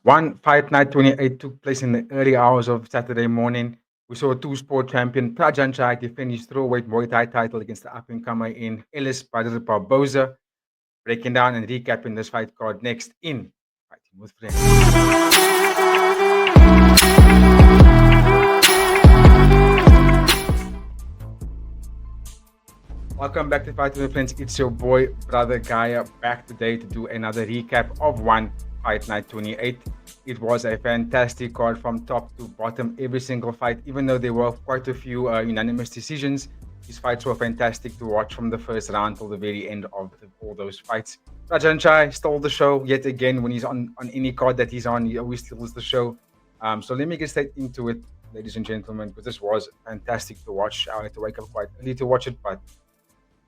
One Fight Night 28 took place in the early hours of Saturday morning. We saw a two-sport champion, Prajanchai, defend his strawweight Muay Thai title against the up-and-comer in Ellis Badr Barboza. Breaking down and recapping this fight card next in Fighting with Friends. Welcome back to Fighting with Friends. It's your boy, Brother Gaia, back today to do another recap of One Fight Night 28. It was a fantastic card from top to bottom, every single fight, even though there were quite a few unanimous decisions. These fights were fantastic to watch from the first round till the very end of all those fights. Prajanchai stole the show yet again. When he's on any card that he's on, he always steals the show. So let me get straight into it, ladies and gentlemen, because this was fantastic to watch. I had to wake up quite early to watch it, but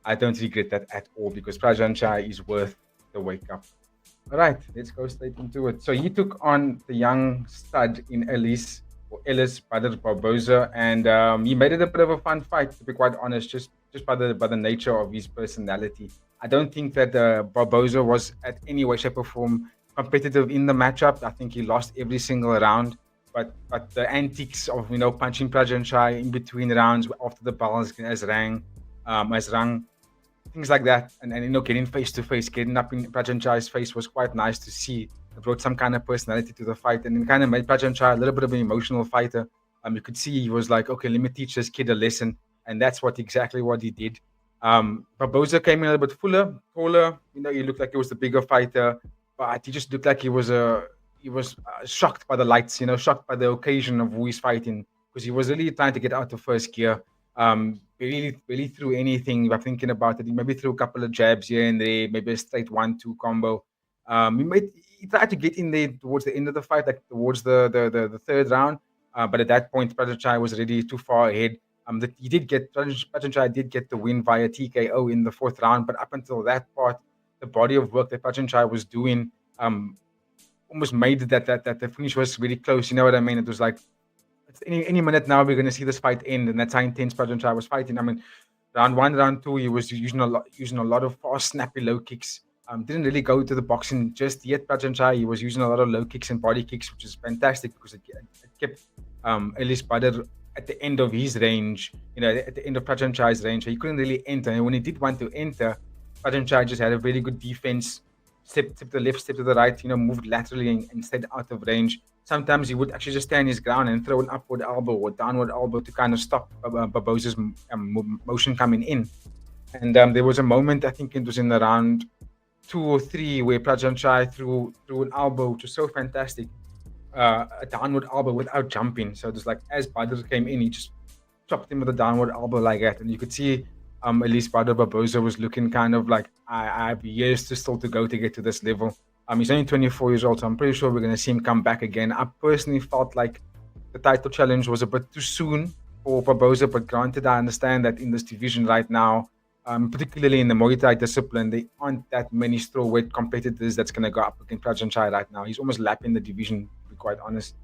I don't regret that at all because Prajanchai is worth the wake up. All right, let's go straight into it. So he took on the young stud in Ellis Badr Barboza, and he made it a bit of a fun fight, to be quite honest, just by the nature of his personality. I don't think that Barboza was at any way, shape, or form competitive in the matchup. I think he lost every single round. But the antics of punching Prajanchai in between rounds after the balance has rang, things like that, and getting face to face, getting up in Prajanchai's face was quite nice to see. It brought some kind of personality to the fight, and it kind of made Prajanchai a little bit of an emotional fighter. You could see he was like, okay, let me teach this kid a lesson, and that's exactly what he did. Barboza came in a little bit fuller, taller. He looked like he was the bigger fighter, but he just looked like he was shocked by the lights, shocked by the occasion of who he's fighting, because he was really trying to get out of first gear. Really threw anything. I'm thinking about it. He maybe threw a couple of jabs here and there, maybe a straight 1-2 combo. He tried to get in there towards the end of the fight, like towards the third round. But at that point, Prajanchai was already too far ahead. Prajanchai did get the win via TKO in the fourth round. But up until that part, the body of work that Prajanchai was doing almost made that the finish was really close. You know what I mean? It was like, any minute now we're going to see this fight end, and that's how intense Prajanchai was fighting. I mean, round one, round two, he was using a lot of fast, snappy low kicks. Didn't really go to the boxing just yet. Prajanchai, he was using a lot of low kicks and body kicks, which is fantastic because it kept Ellis Badr at the end of his range. At the end of Prajanchai's range, so he couldn't really enter. And when he did want to enter, Prajanchai just had a very good defense. Step to the left, step to the right. Moved laterally and stayed out of range. Sometimes he would actually just stand his ground and throw an upward elbow or downward elbow to kind of stop Barboza's motion coming in. And there was a moment, I think it was in the round 2 or 3, where Prajanchai threw an elbow, which was so fantastic, a downward elbow without jumping. So it was like, as Badr came in, he just chopped him with a downward elbow like that. And you could see Ellis Badr Barboza was looking kind of like, I have years still to go to get to this level. He's only 24 years old, so I'm pretty sure we're going to see him come back again. I personally felt like the title challenge was a bit too soon for Barboza, but granted, I understand that in this division right now, particularly in the Muay Thai discipline, there aren't that many strawweight competitors that's going to go up against Prajanchai right now. He's almost lapping the division, to be quite honest.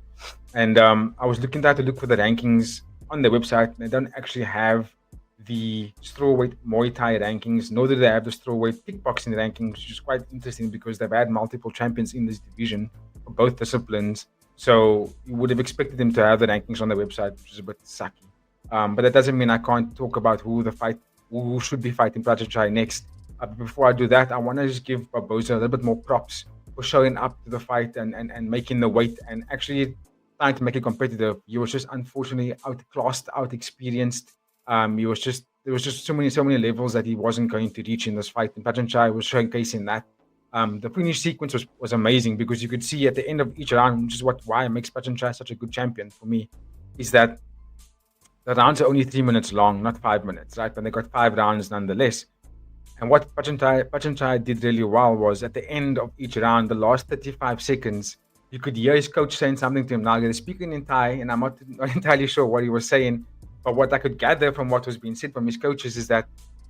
And I was looking to look for the rankings on their website. They don't actually have the strawweight Muay Thai rankings, nor do they have the strawweight kickboxing rankings, which is quite interesting because they've had multiple champions in this division for both disciplines. So you would have expected them to have the rankings on their website, which is a bit sucky. But that doesn't mean I can't talk about who should be fighting Prajanchai next. Before I do that, I want to just give Barboza a little bit more props for showing up to the fight and making the weight and actually trying to make it competitive. He was just unfortunately outclassed, out-experienced. There was just so many levels that he wasn't going to reach in this fight, and Prajanchai was showcasing that. The finish sequence was amazing because you could see at the end of each round, which is why it makes Prajanchai such a good champion for me, is that the rounds are only 3 minutes long, not 5 minutes, right? But they got 5 rounds nonetheless. And what Prajanchai did really well was at the end of each round, the last 35 seconds, you could hear his coach saying something to him. Now, he's speaking in Thai, and I'm not entirely sure what he was saying. But what I could gather from what was being said from his coaches is that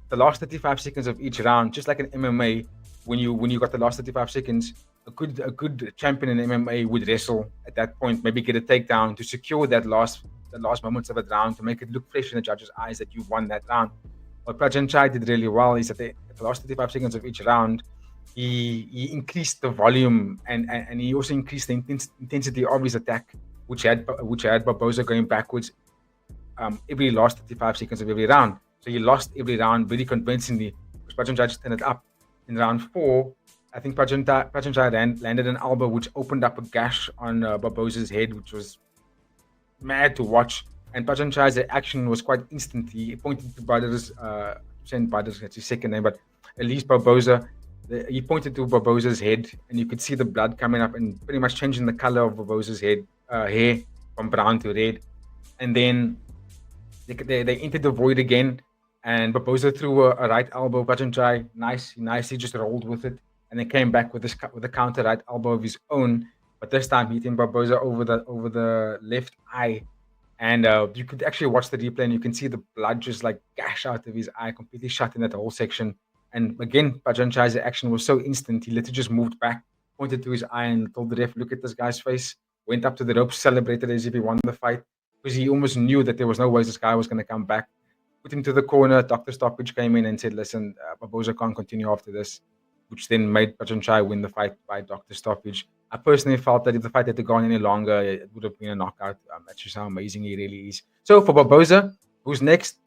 the last 35 seconds of each round, just like in MMA, when you got the last 35 seconds, a good champion in MMA would wrestle at that point, maybe get a takedown to secure the last moments of a round to make it look fresh in the judge's eyes that you won that round. What Prajanchai did really well is at the last 35 seconds of each round, he increased the volume and he also increased the intensity of his attack, which had Barboza going backwards every last 35 seconds of every round. So he lost every round very convincingly because Prajanchai just turned it up. In round 4, I think Prajanchai landed an elbow which opened up a gash on Barboza's head, which was mad to watch. And Prajanchai's action was quite instant. He pointed to Badr's, that's his second name, but Ellis Barboza. He pointed to Barboza's head, and you could see the blood coming up and pretty much changing the color of Barboza's hair from brown to red. And then they entered the void again, and Barboza threw a right elbow. Prajanchai nicely just rolled with it, and then came back with a counter right elbow of his own. But this time hitting Barboza over the left eye, and you could actually watch the replay, and you can see the blood just like gash out of his eye, completely shut in that whole section. And again, Prajanchai's action was so instant. He literally just moved back, pointed to his eye, and told the ref, "Look at this guy's face." Went up to the ropes, celebrated as if he won the fight because he almost knew that there was no way this guy was going to come back. Put him to the corner. Dr. Stoppage came in and said, "Listen, Barboza can't continue after this," which then made Prajanchai win the fight by Dr. Stoppage. I personally felt that if the fight had to go on any longer, it would have been a knockout. That's just how amazing he really is. So for Barboza, who's next?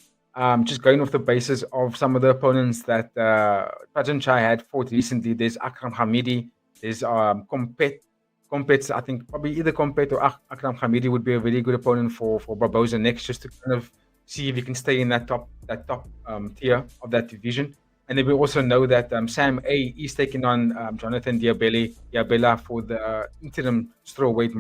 Just going off the basis of some of the opponents that Prajanchai had fought recently. There's Akram Hamidi. There's Compet. I think probably either Compet or Akram Hamidi would be a very good opponent for Barboza next, just to kind of see if he can stay in that top tier of that division. And then we also know that Sam A is taking on Jonathan Diabella for the interim strawweight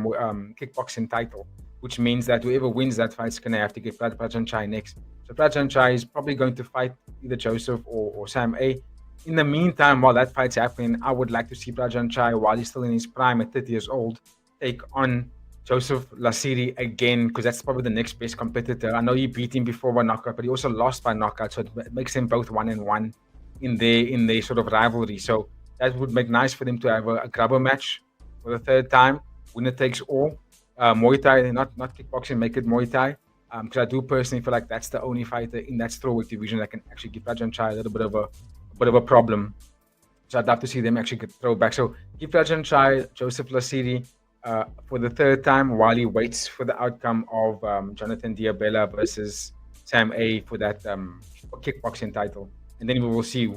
kickboxing title, which means that whoever wins that fight is going to have to get Prajanchai next. So Prajanchai is probably going to fight either Joseph or Sam A. In the meantime, while that fight's happening, I would like to see Prajanchai, while he's still in his prime at 30 years old, take on Joseph Lasiri again, because that's probably the next best competitor. I know he beat him before by knockout, but he also lost by knockout, so it makes them both 1-1 in their sort of rivalry. So that would make nice for them to have a grabber match for the third time. Winner takes all. Muay Thai, not kickboxing, make it Muay Thai. Because I do personally feel like that's the only fighter in that strawweight division that can actually give Prajanchai a little bit of a problem. So I'd love to see them actually get throwback. So give Prajanchai Joseph Lasiri for the third time while he waits for the outcome of Jonathan Diabella versus Sam A for that kickboxing title. And then we will see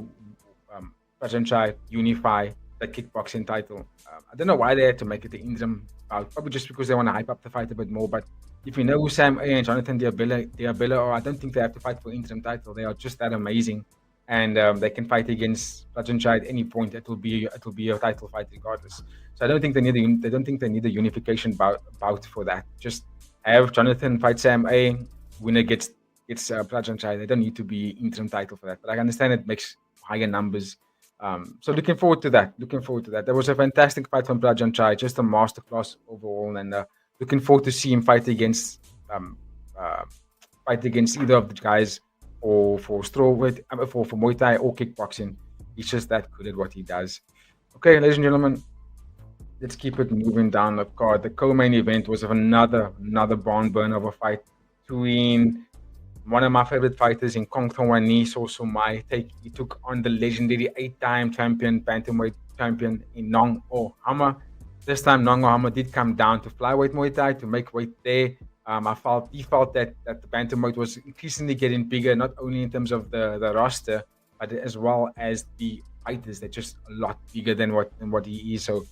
Prajanchai unify the kickboxing title. I don't know why they had to make it the interim bout. Probably just because they want to hype up the fight a bit more. But if you know who Sam A and Jonathan Diabella are, I don't think they have to fight for interim title. They are just that amazing. And they can fight against Prajanchai at any point. It will be a title fight regardless. So I don't think they need a unification bout for that. Just have Jonathan fight Sam A. Winner gets Prajanchai. They don't need to be interim title for that. But I understand it makes higher numbers. So looking forward to that. There was a fantastic fight from Prajanchai, just a masterclass overall, and looking forward to see him fight against either of the guys, or for strawweight, for Muay Thai or kickboxing. He's just that good at what he does. Okay, ladies and gentlemen, let's keep it moving down the card. The co-main event was another barn burner of a fight between one of my favorite fighters in Kongthoranee, he took on the legendary 8-time champion, bantamweight champion in Nong-O Hama. This time, Nong-O Hama did come down to flyweight Muay Thai to make weight there. He felt that the bantamweight was increasingly getting bigger, not only in terms of the roster, but as well as the fighters. They're just a lot bigger than what he is. So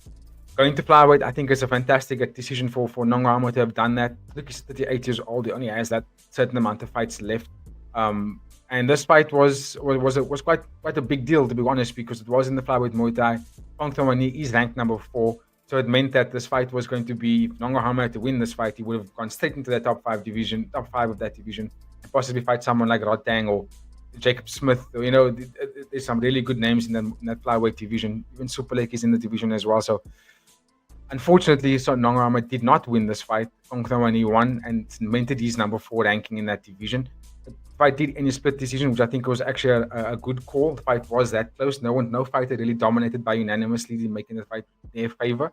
going to flyweight, I think it's a fantastic decision for Nong-O Hama to have done that. Look, he's 38 years old. He only has that certain amount of fights left. And this fight was quite a big deal, to be honest, because it was in the flyweight Muay Thai. Kongthoranee is ranked number 4. So it meant that this fight was going to be, if Nong-O Hama had to win this fight, he would have gone straight into the top 5 of that division, and possibly fight someone like Rotang or Jacob Smith. There's some really good names in that flyweight division. Even Superlek is in the division as well. So unfortunately, Nong-O Hama did not win this fight. Kongthoranee won and cemented his number 4 ranking in that division. The fight did end in a split decision, which I think was actually a good call. The fight was that close. No fighter really dominated by unanimously, making the fight their favor.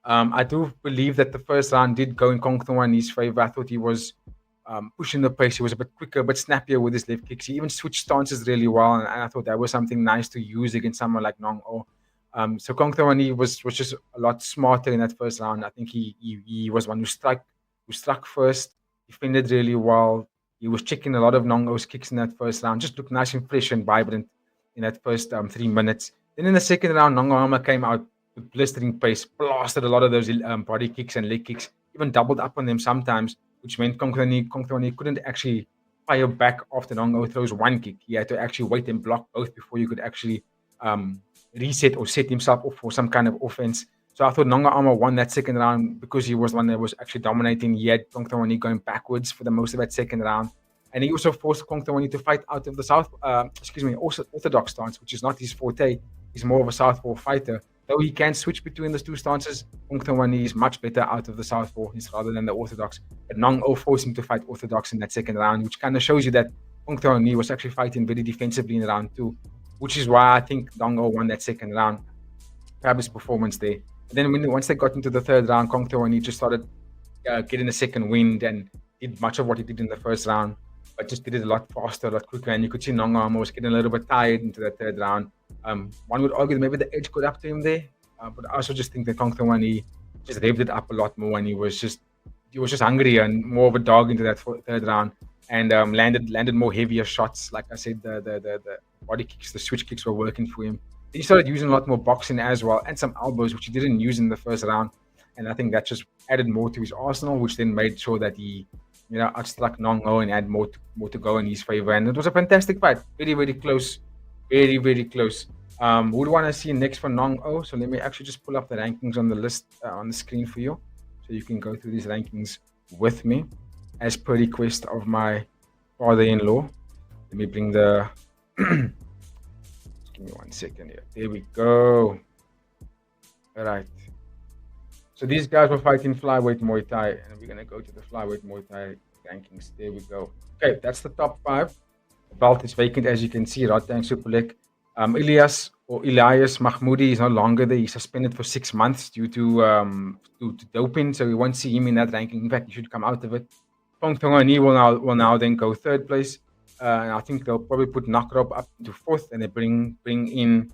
I do believe that the first round did go in Kongthoranee's favor. I thought he was pushing the pace. He was a bit quicker, a bit snappier with his left kicks. He even switched stances really well, and I thought that was something nice to use against someone like Nong-O. So Kongthoranee was just a lot smarter in that first round. I think he was one who struck first, defended really well. He was checking a lot of Nong-O's kicks in that first round. Just looked nice and fresh and vibrant in that first 3 minutes. Then in the second round, Nong-O Hama came out with blistering pace, blasted a lot of those body kicks and leg kicks, even doubled up on them sometimes, which meant Kongthoranee couldn't actually fire back after Nong-O throws one kick. He had to actually wait and block both before you could actually um, reset or set himself up for some kind of offense. So I thought Nong-O Hama won that second round because he was one that was actually dominating. He had Kongthoranee going backwards for the most of that second round. And he also forced Kongthoranee to fight out of the also orthodox stance, which is not his forte. He's more of a southpaw fighter. Though he can switch between those two stances, Kongthoranee is much better out of the southpaw rather than the orthodox. But Nong-O forced him to fight orthodox in that second round, which kind of shows you that Kongthoranee was actually fighting very defensively in round two, which is why I think Nong-O won that second round. Fabulous performance there. And then once they got into the third round, Kongthoranee just started getting a second wind and did much of what he did in the first round, but just did it a lot faster, a lot quicker. And you could see Nong-O Hama was getting a little bit tired into that third round. One would argue that maybe the edge got up to him there, but I also just think that Kongthoranee just revved it up a lot more, and he was just hungry and more of a dog into that third round, and landed more heavier shots. Like I said, the body kicks, the switch kicks were working for him. He started using a lot more boxing as well, and some elbows, which he didn't use in the first round. And I think that just added more to his arsenal, which then made sure that he, outstruck Nong-O and had more to go in his favor. And it was a fantastic fight, very very close, very very close. Who would want to see next for Nong-O? So let me actually just pull up the rankings on the list on the screen for you, so you can go through these rankings with me, as per request of my father-in-law. Let me bring the. Give me 1 second here. There we go. All right. So these guys were fighting flyweight Muay Thai, and we're gonna go to the flyweight Muay Thai rankings. There we go. Okay, that's the top 5. The belt is vacant, as you can see. Rodtang Superlek. Elias Mahmoudi is no longer there. He's suspended for 6 months due to doping, so we won't see him in that ranking. In fact, he should come out of it. Kongthoranee will now then go third place. And I think they'll probably put Nakrab up to fourth, and they bring in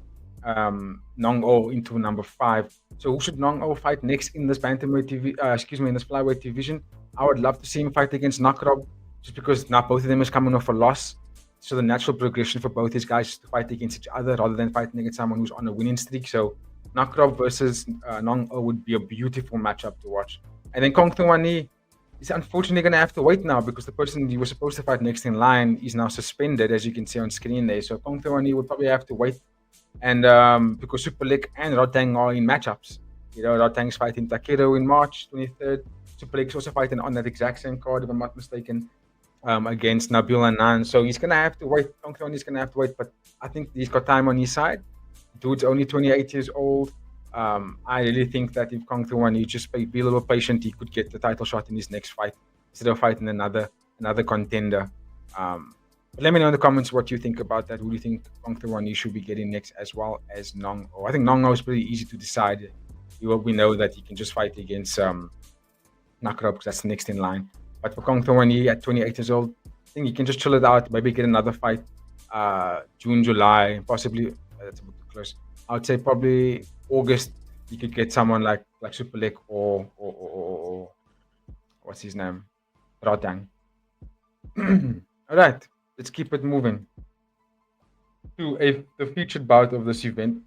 Nong-O into number 5. So who should Nong-O fight next in this bantamweight in this flyweight division? I would love to see him fight against Nakrab, just because now both of them is coming off a loss. So the natural progression for both these guys is to fight against each other rather than fighting against someone who's on a winning streak. So Nakrab versus Nong-O would be a beautiful matchup to watch. And then Kongthoranee is unfortunately going to have to wait now, because the person he was supposed to fight next in line is now suspended, as you can see on screen there. So Kongthoranee would probably have to wait, and because Superlek and Rodtang are in matchups. Rodtang's fighting Takero in March 23rd. Superlek's also fighting on that exact same card, if I'm not mistaken, against Nabil Anand. So he's going to have to wait. Kongthoranee's going to have to wait, but I think he's got time on his side. Dude's only 28 years old. I really think that if Kongthoranee just be a little patient, he could get the title shot in his next fight instead of fighting another contender. But let me know in the comments what you think about that. Who do you think Kongthoranee should be getting next, as well as Nong-O? I think Nong-O is pretty easy to decide. We know that he can just fight against Nakrab, because that's the next in line. But for Kongthoranee at 28 years old, I think he can just chill it out, maybe get another fight June, July, possibly. That's a bit too close. I would say probably August, you could get someone like Superlek or what's his name, Rodtang. All right, let's keep it moving to the featured bout of this event.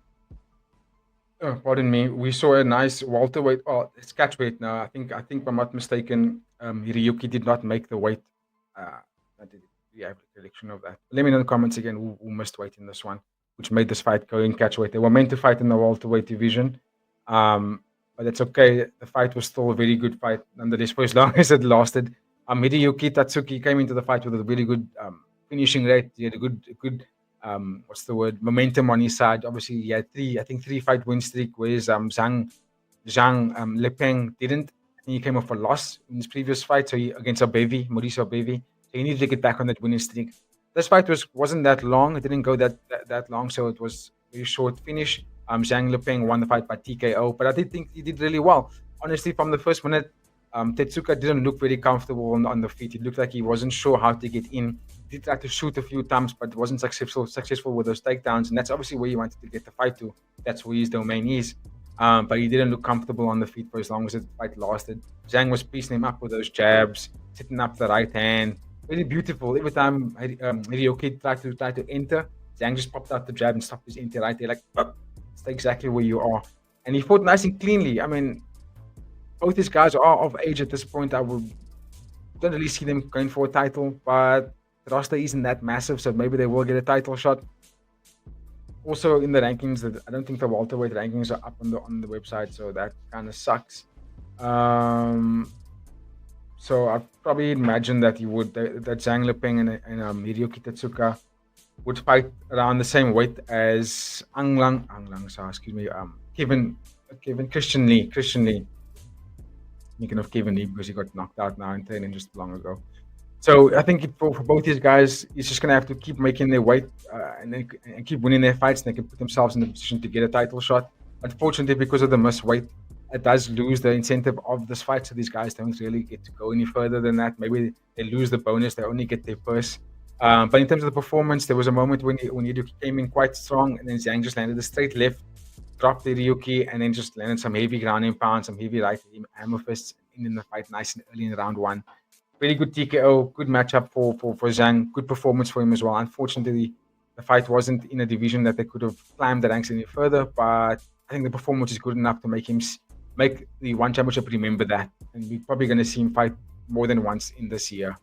Pardon me. We saw a nice welterweight. Oh, it's catchweight now. I think if I'm not mistaken, Hiroyuki did not make the weight. I did have a collection of that. Let me know in the comments again who missed weight in this one, which made this fight go in catchweight. They were meant to fight in the welterweight division, but it's okay. The fight was still a very good fight, nonetheless, for as long as it lasted. Hideyuki Tatsuki came into the fight with a really good finishing rate. He had a good momentum on his side. Obviously, he had three fight win streak, whereas Zhang Lepeng didn't. I think he came off a loss in his previous fight, so against Maurice Abevi. So he needed to get back on that winning streak. This fight wasn't that long. It didn't go that long, so it was a very short finish. Zhang Lepeng won the fight by TKO, but I did think he did really well. Honestly, from the first minute, Tetsuka didn't look very comfortable on the feet. It looked like he wasn't sure how to get in. did try to shoot a few times, but wasn't successful with those takedowns, and that's obviously where he wanted to get the fight to. That's where his domain is. But he didn't look comfortable on the feet for as long as the fight lasted. Zhang was piecing him up with those jabs, setting up the right hand. Really beautiful. Every time Hideyoki tried to enter, Zhang just popped out the jab and stopped his entry right there, like, stay exactly where you are. And he fought nice and cleanly. I mean, both these guys are of age at this point. Don't really see them going for a title, but the roster isn't that massive, so maybe they will get a title shot. Also, in the rankings, I don't think the welterweight rankings are up on the website, so that kind of sucks. So I probably imagine that that Zhang Leping and Hiroki Tetsuka would fight around the same weight as Christian Lee. Thinking of Kevin Lee because he got knocked out now in training just long ago. So I think for both these guys, he's just gonna have to keep making their weight and keep winning their fights, and they can put themselves in the position to get a title shot. Unfortunately, because of the missed weight, it does lose the incentive of this fight. So these guys don't really get to go any further than that. Maybe they lose the bonus; they only get their purse. But in terms of the performance, there was a moment when Hiroki came in quite strong, and then Zhang just landed a straight left, dropped the Ryuki, and then just landed some heavy ground and pound, some heavy right hammer fists in the fight nice and early in round one. Really good TKO, good matchup for Zhang, good performance for him as well. Unfortunately, the fight wasn't in a division that they could have climbed the ranks any further, but I think the performance is good enough to make the One Championship remember that. And we're probably going to see him fight more than once in this year.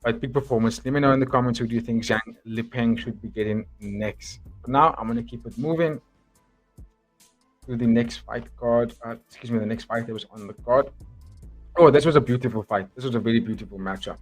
But big performance. Let me know in the comments who do you think Zhang Leping should be getting next. For now, I'm going to keep it moving to the next fight card. The next fight that was on the card. Oh, this was a beautiful fight. This was a very beautiful matchup.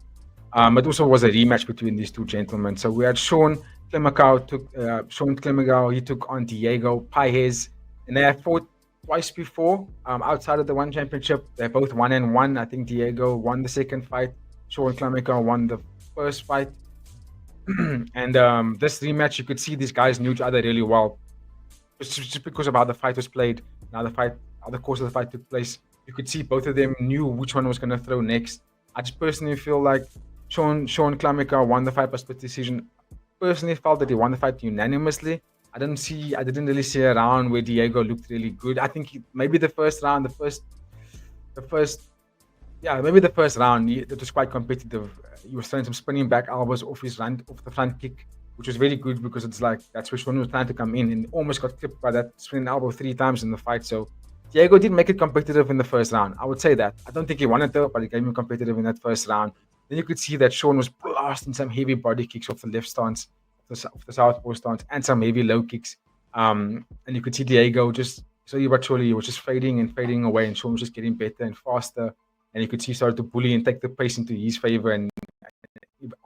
It also was a rematch between these two gentlemen. So we had Sean Clemacau he took on Diego Paez, and they had fought twice before outside of the One Championship. They're both 1-1. I think Diego won the second fight. Sean Clemacau won the first fight. And this rematch, you could see these guys knew each other really well. Just because of how the fight was played, how the course of the fight took place, you could see both of them knew which one was going to throw next. I just personally feel like Sean Clemacau won the fight by split decision. Personally felt that he won the fight unanimously. I didn't really see a round where Diego looked really good. I think maybe the first round, it was quite competitive. He was throwing some spinning back elbows off the front kick, which was very good because it's like that's where Sean was trying to come in and almost got clipped by that spinning elbow 3 times in the fight. So Diego did make it competitive in the first round. I would say that. I don't think he won it though, but he gave him competitive in that first round. Then you could see that Sean was blasting some heavy body kicks off the left stance, off the southpaw stance, and some heavy low kicks. And you could see Diego just slowly but surely he was just fading away, and Sean was just getting better and faster. And you could see he started to bully and take the pace into his favor, and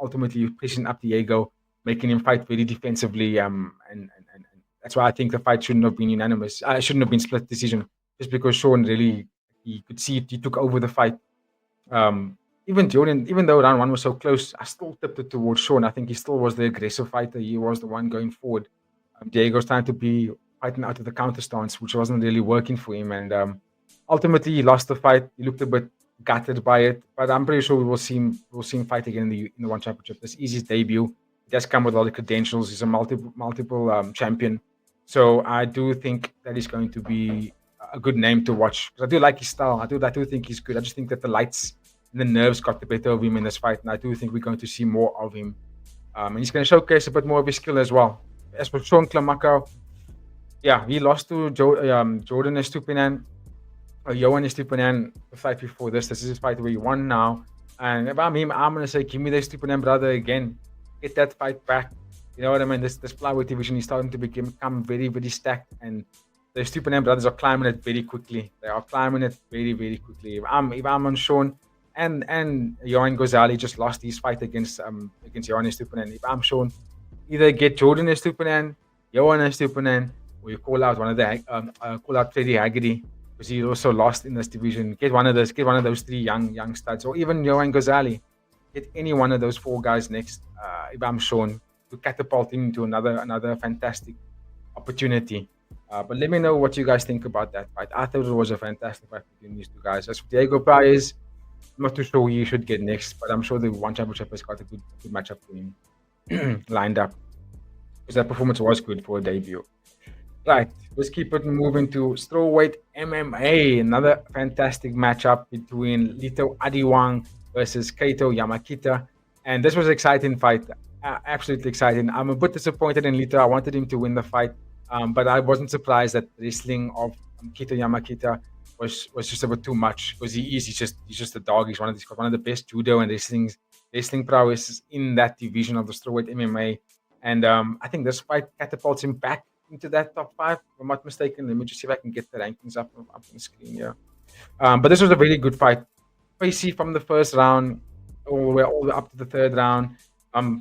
ultimately pressing up Diego, making him fight very defensively. And that's why I think the fight shouldn't have been unanimous. Shouldn't have been split decision, just because Sean really, he could see he took over the fight. Even though round one was so close, I still tipped it towards Sean. I think he still was the aggressive fighter. He was the one going forward. Diego's trying to be fighting out of the counter stance, which wasn't really working for him. And ultimately, he lost the fight. He looked a bit gutted by it, but I'm pretty sure we'll see him fight again in the One Championship. This is his debut. He does come with all the credentials. He's a multiple champion. So I do think that he's going to be a good name to watch. I do like his style. I do think he's good. I just think that the lights and the nerves got the better of him in this fight, and I do think we're going to see more of him. And he's going to showcase a bit more of his skill as well. As for Sean Clemacau, yeah, he lost to Jordan Estupinan. Johan Estupinan, the fight before this. This is his fight where he won now. And if I'm him, I'm going to say, give me the Estupinan brother again. Get that fight back. You know what I mean? This flyweight division is starting to become very, very stacked. And the Estupinan brothers are climbing it very quickly. They are climbing it very, very quickly. If I'm on Sean, and Johan Gonzalez just lost his fight against Johan Estupinan. If I'm Sean, either get Jordan Estupinan, Johan Estupinan, or you call out call out Freddie Haggerty, because he also lost in this division. Get one of those 3 young studs, or even Johan Gonzalez. Get any one of those 4 guys next. If I'm Sean, to catapult him into another fantastic opportunity. But let me know what you guys think about that fight. I thought it was a fantastic fight between these 2 guys. As for Diego Paez, I'm not too sure who you should get next, but I'm sure the one championship has got a good matchup for him lined up because that performance was good for a debut. Right, let's keep it moving to strawweight MMA. Another fantastic matchup between Lito Adiwang versus Kaito Yamakita, and this was an exciting fight. Absolutely exciting. I'm a bit disappointed in Lito. I wanted him to win the fight, but I wasn't surprised that the wrestling of Kaito Yamakita was just a bit too much because he's just a dog. He's got one of the best judo and wrestling prowess in that division of the strawweight MMA. And I think this fight catapults him back into that top five, if I'm not mistaken. Let me just see if I can get the rankings up on the screen here. But this was a very good fight. Pacey from the first round all the way up to the third round.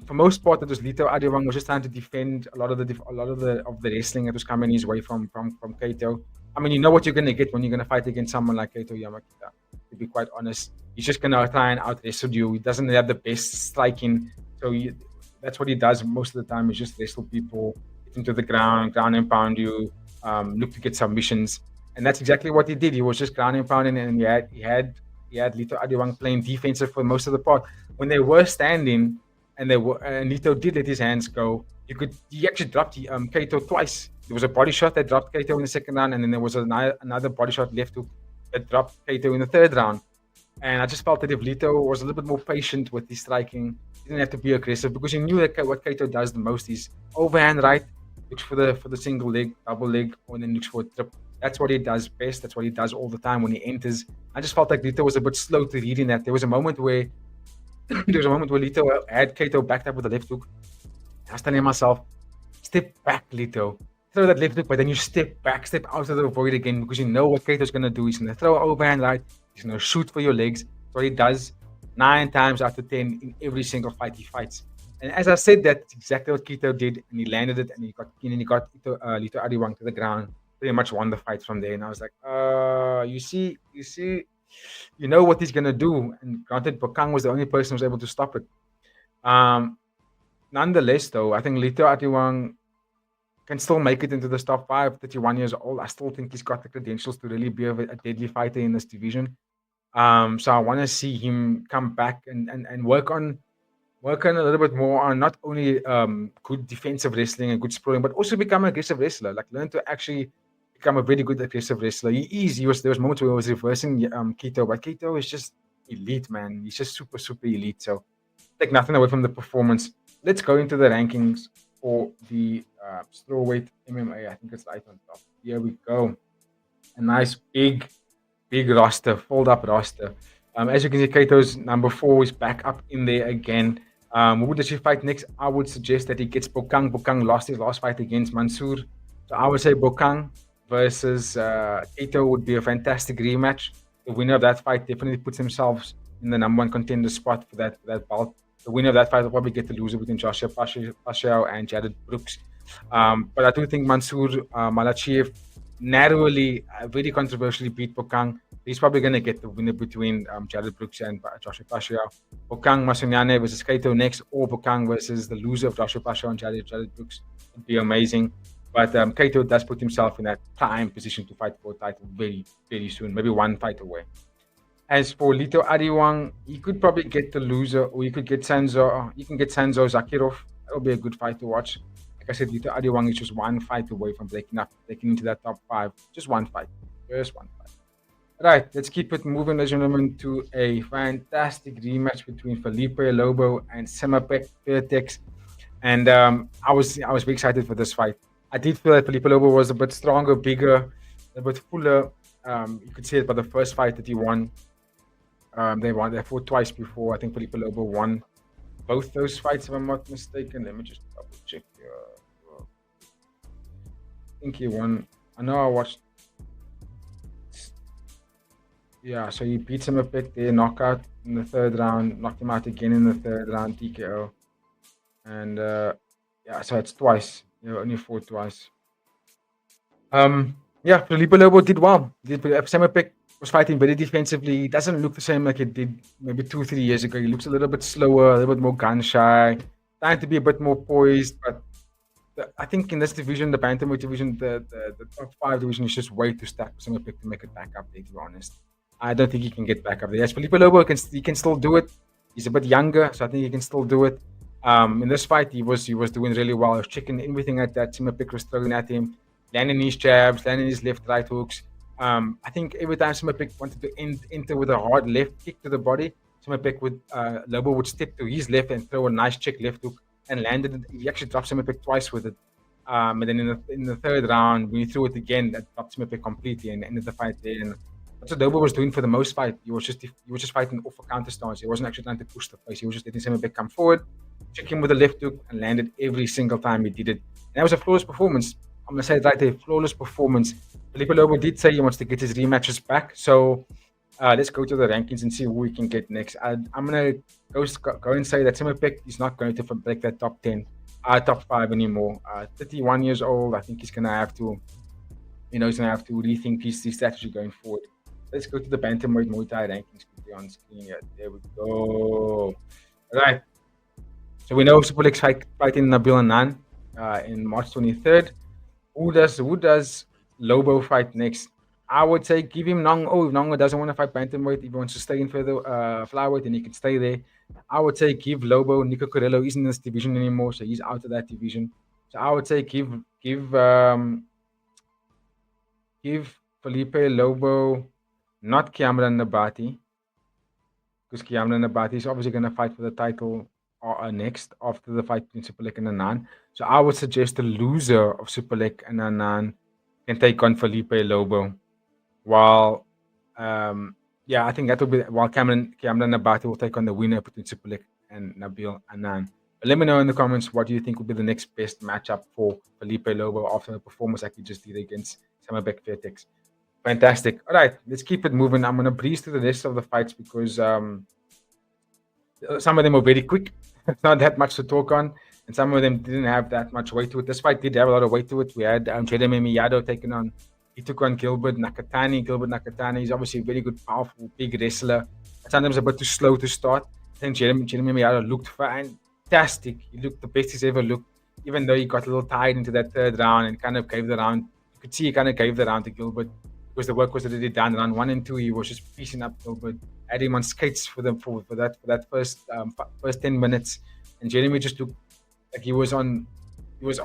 For most part, it was Lito Adiwang was just trying to defend a lot of the wrestling that was coming his way from Kaito. I mean, you know what you're going to get when you're going to fight against someone like Kaito Yamakita. To be quite honest, he's just going to try and out wrestle you. He doesn't have the best striking, so that's what he does most of the time. Is just wrestle people, get into the ground and pound you, look to get submissions, and that's exactly what he did. He was just ground and pounding, and he had Lito Adiwang playing defensive for most of the part. When they were standing, and Lito did let his hands go, he actually dropped Kaito twice. There was a body shot that dropped Kaito in the second round, and then there was another body shot left hook that dropped Kaito in the third round. And I just felt that if Lito was a little bit more patient with his striking, he didn't have to be aggressive because he knew that what Kaito does the most is overhand right, looks for the single leg, double leg, and then looks for a trip. That's what he does best. That's what he does all the time when he enters. I just felt like Lito was a bit slow to reading that. There was a moment where Lito had Kaito backed up with a left hook. I was telling myself, step back, Lito. Throw that left hook, but then you step back, step out of the void again because you know what Kaito's going to do. He's going to throw overhand right. He's going to shoot for your legs. That's what he does 9 times out of 10 in every single fight he fights. And as I said, that's exactly what Kaito did, and he landed it, and he got Lito Adiwang to the ground. Pretty much won the fight from there. And I was like, you see, you know what he's gonna do. And granted, Bokang was the only person who was able to stop it. Nonetheless, though, I think Lito Adiwang can still make it into the top 5, 31 years old. I still think he's got the credentials to really be a deadly fighter in this division. So I want to see him come back and work on a little bit more on not only good defensive wrestling and good sprawling, but also become an aggressive wrestler. Like learn to actually become a very good aggressive wrestler. There was moments where he was reversing Kaito, but Kaito is just elite, man. He's just super, super elite. So take nothing away from the performance. Let's go into the rankings for the strawweight MMA. I think it's right on top. Here we go. A nice big roster, fold up roster. As you can see, Kaito's number 4 is back up in there again. Who does he fight next? I would suggest that he gets Bokang. Bokang lost his last fight against Mansoor. So I would say Bokang versus Kaito would be a fantastic rematch. The winner of that fight definitely puts himself in the number 1 contender spot for that belt. The winner of that fight will probably get the loser between Joshua Pacquiao and Jared Brooks. But I do think Mansoor Malachiev narrowly, very controversially beat Bokang. He's probably going to get the winner between Jared Brooks and Joshua Pacquiao. Bokang Masunyane versus Kaito next, or Bokang versus the loser of Joshua Pacquiao and Jared Brooks would be amazing. But Kaito does put himself in that prime position to fight for a title very, very soon, maybe 1 fight away. As for Lito Adiwang, he could probably get the loser, or you could get Sanzo. You can get Sanzo Zakirov. That'll be a good fight to watch. Like I said, Lito Adiwang is just 1 fight away from breaking into that top 5. Just 1 fight. Just 1 fight. Right, let's keep it moving, ladies and gentlemen, to a fantastic rematch between Felipe Lobo and Semapek Pertex. And I was very excited for this fight. I did feel that Felipe Lobo was a bit stronger, bigger, a bit fuller. You could see it by the first fight that he won. They fought twice before. I think Felipe Lobo won both those fights, if I'm not mistaken. Let me just double check here. I think he won. I know I watched. Yeah, so he beat him a bit there, knockout in the 3rd round, knocked him out again in the 3rd round, TKO. And yeah, so it's twice. Only fought twice. Yeah, Felipe Lobo did well. Semapek was fighting very defensively. He doesn't look the same like it did maybe 2-3 years ago. He looks a little bit slower, a little bit more gun shy, trying to be a bit more poised. But I think in this division, the bantamweight division, the top 5 division is just way too stacked for Semapek to make it back up there, to be honest. I don't think he can get back up there. Yes, Felipe Lobo he can still do it. He's a bit younger, so I think he can still do it. In this fight, he was doing really well. He was checking everything at that Simapik was throwing at him, landing his jabs, landing his left right hooks. I think every time Simapik wanted to enter with a hard left kick to the body, Simapik would Lobo would step to his left and throw a nice check left hook and landed it. He actually dropped Simapik twice with it. And then in the third round, when he threw it again, that dropped Simapik completely and ended the fight there. And that's what Lobo was doing for the most fight. He was just fighting off a counter stance. He wasn't actually trying to push the face. He was just letting Simapik come forward, check him with a left hook, and landed every single time he did it. And that was a flawless performance. I'm gonna say it right there, flawless performance. Felipe Lobo did say he wants to get his rematches back. So let's go to the rankings and see who we can get next. I'm gonna go and say that Simapik is not going to break that top 10, top 5 anymore. 31 years old. I think he's gonna have to, he's gonna have to rethink his strategy going forward. Let's go to the bantamweight Muay Thai rankings quickly on screen here. There we go. All right. So we know Super League's fighting Nabil Anand in March 23rd. Who does Lobo fight next? I would say give him Nong-O. If Nong-O doesn't want to fight bantamweight, if he wants to stay in further flyweight, then he can stay there. I would say give Lobo. Nico Corello isn't in this division anymore, so he's out of that division. So I would say give Felipe Lobo, not Cameron Nabati, because Cameron Nabati is obviously going to fight for the title next after the fight between Super League and Anand. So I would suggest the loser of Super League and Anand can take on Felipe Lobo. While, I think that will be while Cameron Nabati will take on the winner between Super League and Nabil Anand. But let me know in the comments what do you think will be the next best matchup for Felipe Lobo after the performance like he just did against Samabek Fairtex. Fantastic. All right, let's keep it moving. I'm going to breeze through the rest of the fights because some of them are very quick. It's not that much to talk on. And some of them didn't have that much weight to it. This fight did have a lot of weight to it. We had Jeremy Miyado he took on Gilbert Nakatani. Gilbert Nakatani is obviously a very good, powerful, big wrestler. Sometimes a bit too slow to start. I think Jeremy Miyado looked fantastic. He looked the best he's ever looked, even though he got a little tired into that third round and kind of gave the round. You could see he kind of gave the round to Gilbert because the work was already done. Round 1 and 2, he was just piecing up Gilbert. Had him on skates for that first 10 minutes, and Jeremy just looked like he was on what's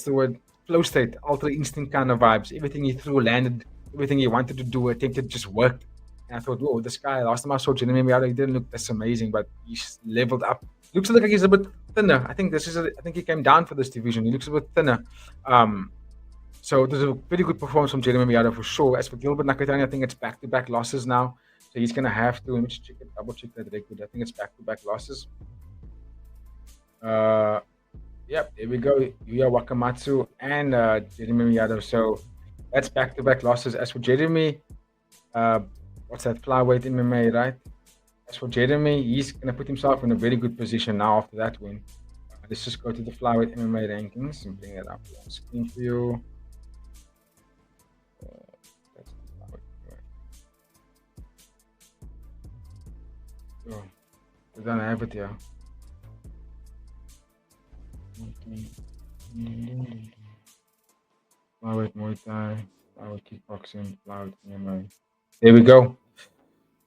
the word, flow state, ultra instinct kind of vibes. Everything he threw landed, everything he wanted to do, attempted, just worked. And I thought, whoa, this guy, last time I saw Jeremy Miyado, he didn't look this amazing, but he's leveled up. Looks like he's a bit thinner. I think he came down for this division. He looks a bit thinner. So there's a very good performance from Jeremy Miyado for sure. As for Gilbert Nakatani, I think it's back-to-back losses now. So he's going to have to, let me just double check that record. I think it's back-to-back losses. Yep, here we go. Yuya Wakamatsu and Jeremy Miyado. So that's back-to-back losses. As for Jeremy, what's that, flyweight MMA, right? As for Jeremy, he's going to put himself in a very good position now after that win. Let's just go to the flyweight MMA rankings and bring that up on screen for you. Oh, we don't have it here. Flyweight Muay Thai, flyweight kickboxing, flyweight MMA. There we go.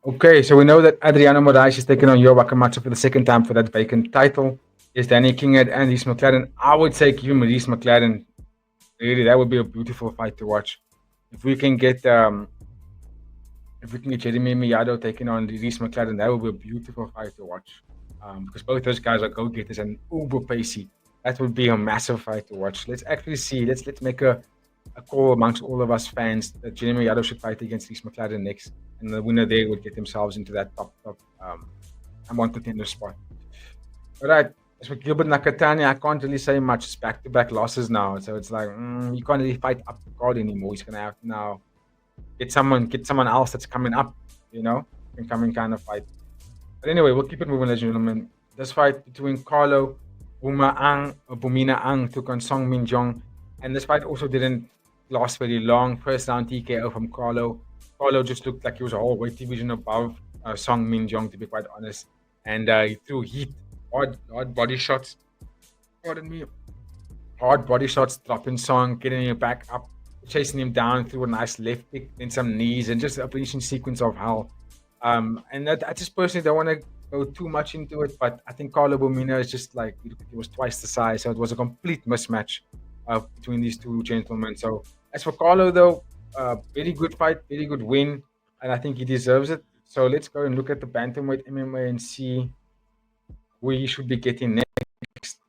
Okay, so we know that Adriano Moraes is taking on Yuya Wakamatsu for the second time for that vacant title. Is Danny King and Reece McLaren? I would say give him Reece McLaren. Really, that would be a beautiful fight to watch. If we can get Jeremy Miyado taking on Reece McLaren, that would be a beautiful fight to watch. Because both those guys are go-getters and uber pacey. That would be a massive fight to watch. Let's actually see. Let's make a call amongst all of us fans that Jeremy Miyado should fight against Reece McLaren next, and the winner there would get themselves into that top one contender spot. All right. As for Gilbert Nakatani, I can't really say much. It's back-to-back losses now, so it's like you can't really fight up the card anymore. He's gonna have to now get someone else that's coming up, and come and kind of fight. But anyway, we'll keep it moving, ladies and gentlemen. This fight between Carlo Bumina Ang took on Song Min Jong, and this fight also didn't last very long. First round TKO from Carlo. Carlo just looked like he was a whole weight division above Song Min Jong, to be quite honest, and he threw heat. Hard body shots. Pardon me. Hard body shots, dropping Song, getting him back up, chasing him down through a nice left kick, then some knees, and just a finishing sequence of hell. And I just personally don't want to go too much into it, but I think Carlo Bomina is just like he was twice the size, so it was a complete mismatch between these two gentlemen. So as for Carlo, though, very good fight, very good win, and I think he deserves it. So let's go and look at the bantamweight MMA and see who he should be getting next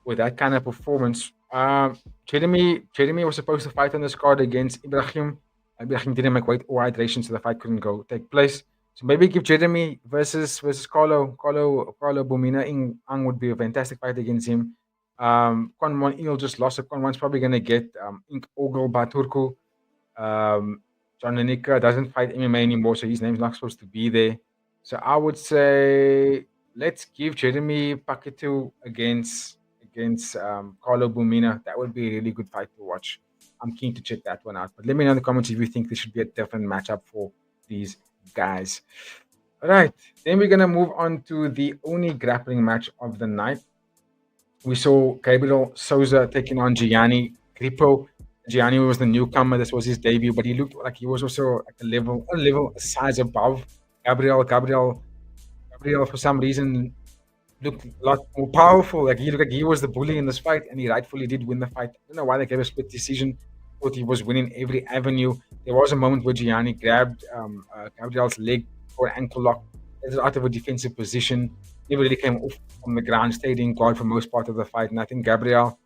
with that kind of performance. Jeremy was supposed to fight on this card against Ibrahim. Ibrahim didn't make weight or hydration, so the fight couldn't go take place. So maybe give Jeremy versus Carlo Bumina Ang would be a fantastic fight against him. Conwan Il just lost. So Conwan's probably gonna get Ink Ogel Baturku. John Lineker doesn't fight MMA anymore, so his name's not supposed to be there. So I would say let's give Jeremy Paketu against Carlo Bumina. That would be a really good fight to watch. I'm keen to check that one out. But let me know in the comments if you think this should be a different matchup for these guys. All right, then we're gonna move on to the only grappling match of the night. We saw Gabriel Souza taking on Gianni Grippo. Gianni was the newcomer. This was his debut, but he looked like he was also like a size above Gabriel, for some reason, looked a lot more powerful. Like he looked like he was the bully in this fight, and he rightfully did win the fight. I don't know why they gave a split decision. Thought he was winning every avenue. There was a moment where Gianni grabbed Gabriel's leg for an ankle lock. It was out of a defensive position. Never really came off from the ground, stayed in guard for most part of the fight. And I think Gabriel,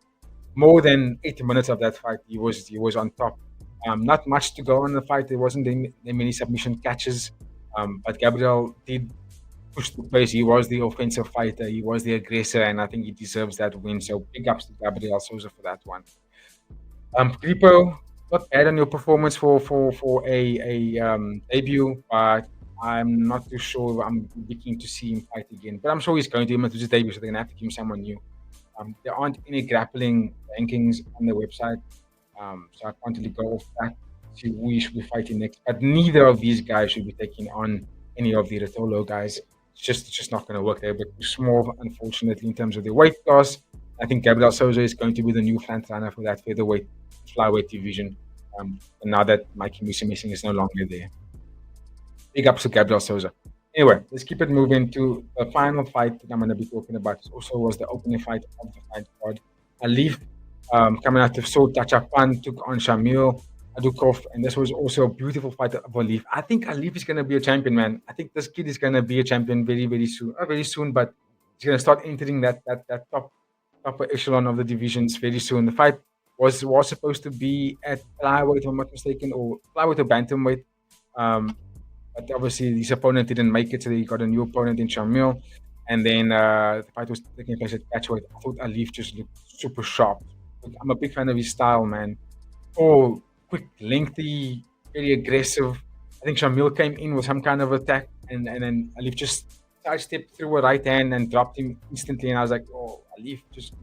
more than 80 minutes of that fight, he was on top. Not much to go on the fight. There wasn't any many submission catches, but Gabriel did push the pace. He was the offensive fighter. He was the aggressor, and I think he deserves that win. So big ups to Gabriel Souza for that one. Grippo, not bad on your performance for a debut, but I'm not too sure. I'm be keen to see him fight again, but I'm sure he's going to. Him to his debut, so they're gonna have to give him someone new. There aren't any grappling rankings on the website, so I can't really go off that. See who he should be fighting next. But neither of these guys should be taking on any of the Rotolo guys. It's just not going to work. They're a bit too small, unfortunately, in terms of their weight class. I think Gabriel Souza is going to be the new front runner for that featherweight, flyweight division. And now that Mikey Musimissing is no longer there. Big ups to Gabriel Souza. Anyway, let's keep it moving to the final fight that I'm going to be talking about. This also was the opening fight of the fight card. Alif, coming out of Seoul, Tachapan, took on Shamil Adukov, and this was also a beautiful fight of Alif. I think Alif is going to be a champion, man. I think this kid is going to be a champion very, very soon. Not very soon, but he's going to start entering that upper echelon of the divisions very soon. The fight was supposed to be at flyweight, if I'm not mistaken, or flyweight or bantamweight. But obviously his opponent didn't make it, so he got a new opponent in Shamil. And then the fight was taking place at catchweight. I thought Alif just looked super sharp. I'm a big fan of his style, man. Oh, quick, lengthy, very aggressive. I think Shamil came in with some kind of attack, and then Alif just sidestepped through a right hand and dropped him instantly. And I was like, oh, Alif just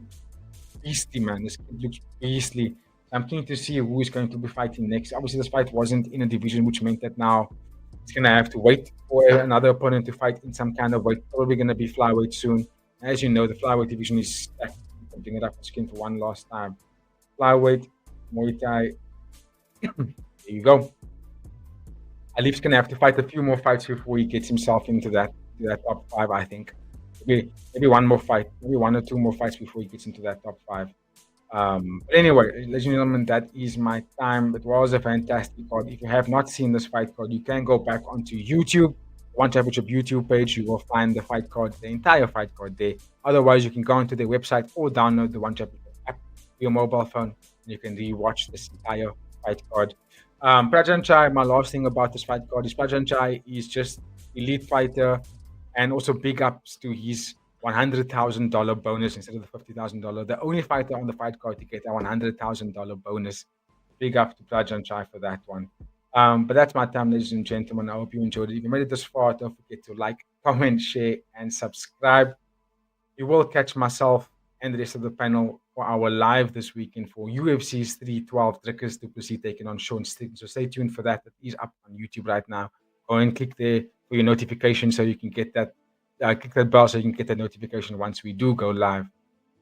beastly, man. This kid looks beastly. I'm keen to see who is going to be fighting next. Obviously, this fight wasn't in a division, which meant that now he's going to have to wait for another opponent to fight in some kind of weight. Probably going to be flyweight soon. As you know, the flyweight division is stacked. I'm bring it up on screen for one last time. Flyweight, Muay Thai. There you go. Alif's going to have to fight a few more fights before he gets himself into that top five, I think. Maybe one more fight. Maybe one or two more fights before he gets into that top five. But anyway, ladies and gentlemen, that is my time. It was a fantastic card. If you have not seen this fight card, you can go back onto YouTube, One Championship YouTube page. You will find the fight card, the entire fight card there. Otherwise, you can go onto their website or download the One Championship app for your mobile phone. And you can rewatch this entire fight card. Prajanchai, my last thing about this fight card is Prajanchai is just elite fighter, and also big ups to his $100,000 bonus instead of the $50,000. The only fighter on the fight card to get a $100,000 bonus. Big up to Prajanchai for that one. But that's my time, ladies and gentlemen. I hope you enjoyed it. If you made it this far, don't forget to like, comment, share, and subscribe. You will catch myself and the rest of the panel for our live this weekend for UFC's 312 Dricus du Plessis taking on Sean Strickland. So stay tuned for that. It is up on YouTube right now. Go and click there for your notification so you can get that. Click that bell so you can get that notification once we do go live.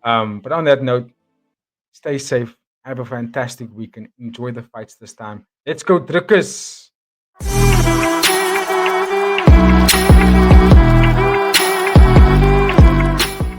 But on that note, stay safe. Have a fantastic week and enjoy the fights this time. Let's go, Drukkers!